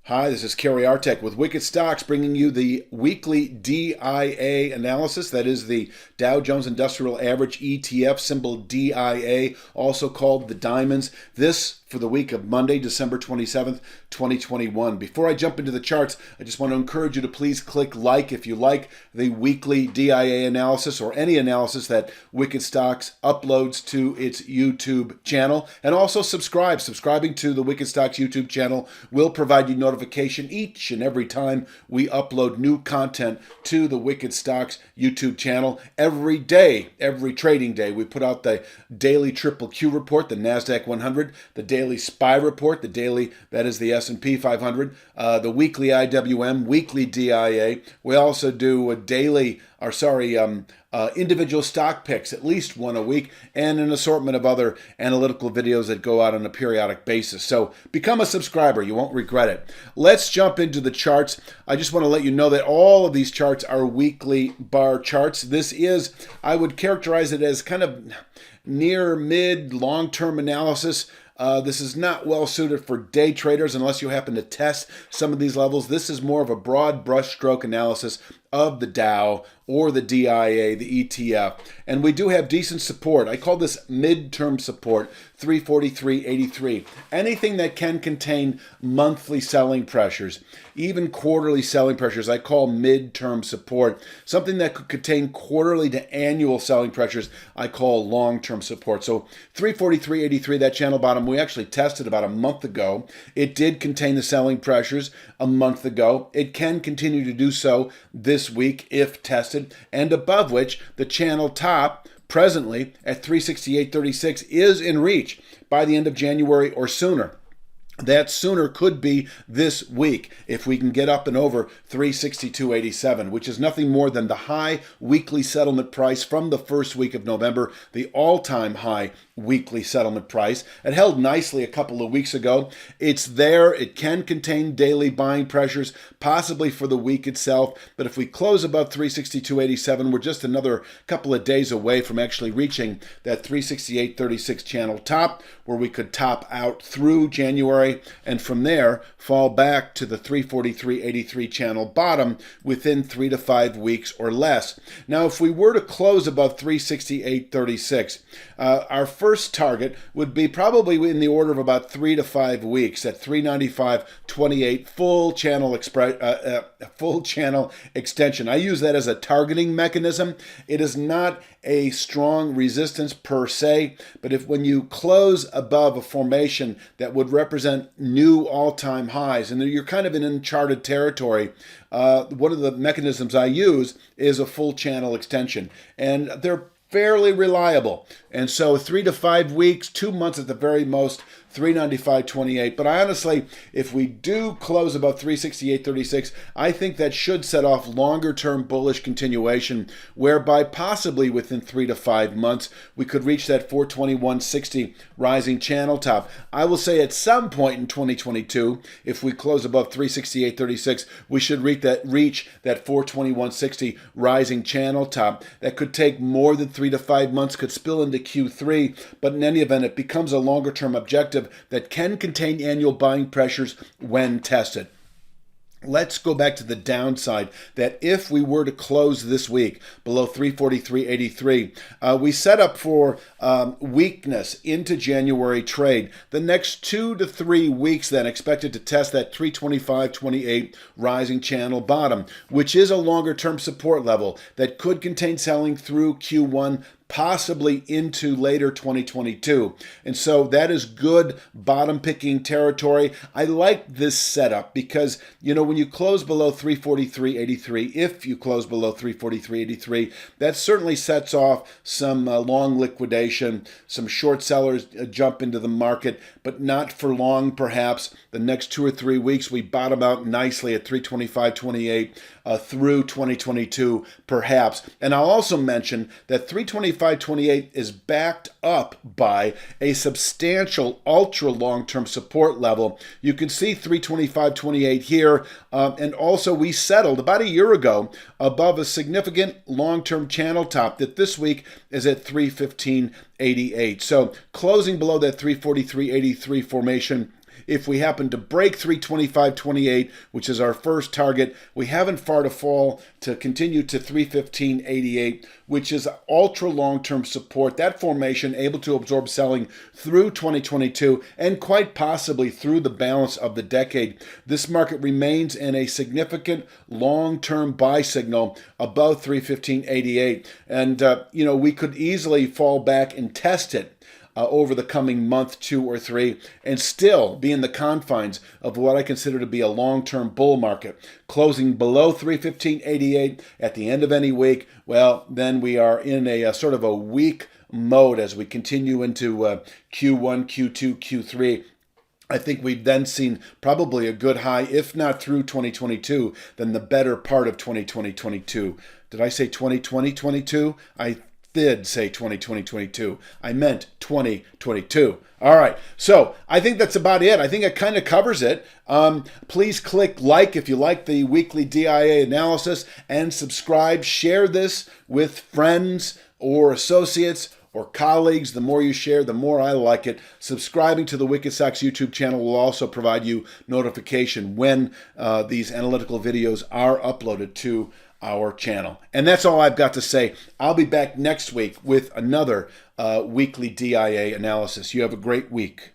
Hi, this is Kerry Artek with Wicked Stocks, bringing you the weekly DIA analysis. That is the Dow Jones Industrial Average ETF, symbol DIA, also called the Diamonds. This for the week of Monday, December 27th, 2021. Before I jump into the charts, I just want to encourage you to please click like if you like the weekly DIA analysis or any analysis that Wicked Stocks uploads to its YouTube channel. And also subscribe. Subscribing to the Wicked Stocks YouTube channel will provide you notification each and every time we upload new content to the Wicked Stocks YouTube channel. Every day, every trading day, we put out the daily triple Q report, the NASDAQ 100, the daily SPY report, the daily, that is the S&P 500, the weekly IWM, weekly DIA. We also do a daily, individual stock picks, at least one a week, and an assortment of other analytical videos that go out on a periodic basis. So become a subscriber. You won't regret it. Let's jump into the charts. I just want to let you know that all of these charts are weekly bar charts. This is, I would characterize it as kind of near mid long-term analysis. This is not well suited for day traders unless you happen to test some of these levels. This is more of a broad brushstroke analysis of the Dow or the DIA, the ETF. And we do have decent support. I call this midterm support, 343.83. Anything that can contain monthly selling pressures, even quarterly selling pressures, I call midterm support. Something that could contain quarterly to annual selling pressures, I call long-term support. So 343.83, that channel bottom, we actually tested about a month ago. It did contain the selling pressures a month ago. It can continue to do so this week if tested, and above which the channel top presently at 368.36 is in reach by the end of January or sooner. That sooner could be this week if we can get up and over 362.87, which is nothing more than the high weekly settlement price from the first week of November, the all-time high weekly settlement price. It held nicely a couple of weeks ago. It's there. It can contain daily buying pressures, possibly for the week itself. But if we close above 362.87, we're just another couple of days away from actually reaching that 368.36 channel top, where we could top out through January and from there fall back to the 343.83 channel bottom within 3 to 5 weeks or less. Now, if we were to close above 368.36, our first target would be probably in the order of about 3 to 5 weeks at 395.28 full channel extension. I use that as a targeting mechanism. It is not a strong resistance per se, but when you close above a formation that would represent new all-time highs, and you're kind of in uncharted territory, one of the mechanisms I use is a full channel extension, and they're fairly reliable. And so 3 to 5 weeks, 2 months at the very most, 395.28. But I honestly, if we do close above 368.36, I think that should set off longer-term bullish continuation, whereby possibly within 3 to 5 months, we could reach that 421.60 rising channel top. I will say at some point in 2022, if we close above 368.36, we should reach that 421.60 rising channel top. That could take more than 3 to 5 months, could spill into Q3, but in any event, it becomes a longer-term objective that can contain annual buying pressures when tested. Let's go back to the downside, that if we were to close this week below 343.83, we set up for weakness into January trade. The next 2 to 3 weeks then expected to test that 325.28 rising channel bottom, which is a longer term support level that could contain selling through Q1, possibly into later 2022. And so that is good bottom picking territory. I like this setup because, when you close below 343.83, if you close below 343.83, that certainly sets off some long liquidation, some short sellers jump into the market, but not for long perhaps. The next 2 or 3 weeks, we bottom out nicely at 325.28 through 2022 perhaps. And I'll also mention that 325.28 is backed up by a substantial ultra long-term support level. You can see 325.28 here, and also we settled about a year ago above a significant long-term channel top that this week is at 315.88. So closing below that 343.83 formation if we happen to break 325.28, which is our first target, we haven't far to fall to continue to 315.88, which is ultra long-term support. That formation able to absorb selling through 2022 and quite possibly through the balance of the decade. This market remains in a significant long-term buy signal above 315.88, and we could easily fall back and test it over the coming month, 2 or 3, and still be in the confines of what I consider to be a long-term bull market. Closing below 315.88 at the end of any week, well, then we are in a sort of a weak mode as we continue into Q1, Q2, Q3. I think we've then seen probably a good high, if not through 2022, then the better part of 2022. Did I say 2022? I did say 2022. I meant 2022. All right. So I think that's about it. I think it kind of covers it. Please click like if you like the weekly DIA analysis, and subscribe. Share this with friends or associates or colleagues. The more you share, the more I like it. Subscribing to the Wicked Stocks YouTube channel will also provide you notification when these analytical videos are uploaded to our channel. And that's all I've got to say. I'll be back next week with another weekly DIA analysis. You have a great week.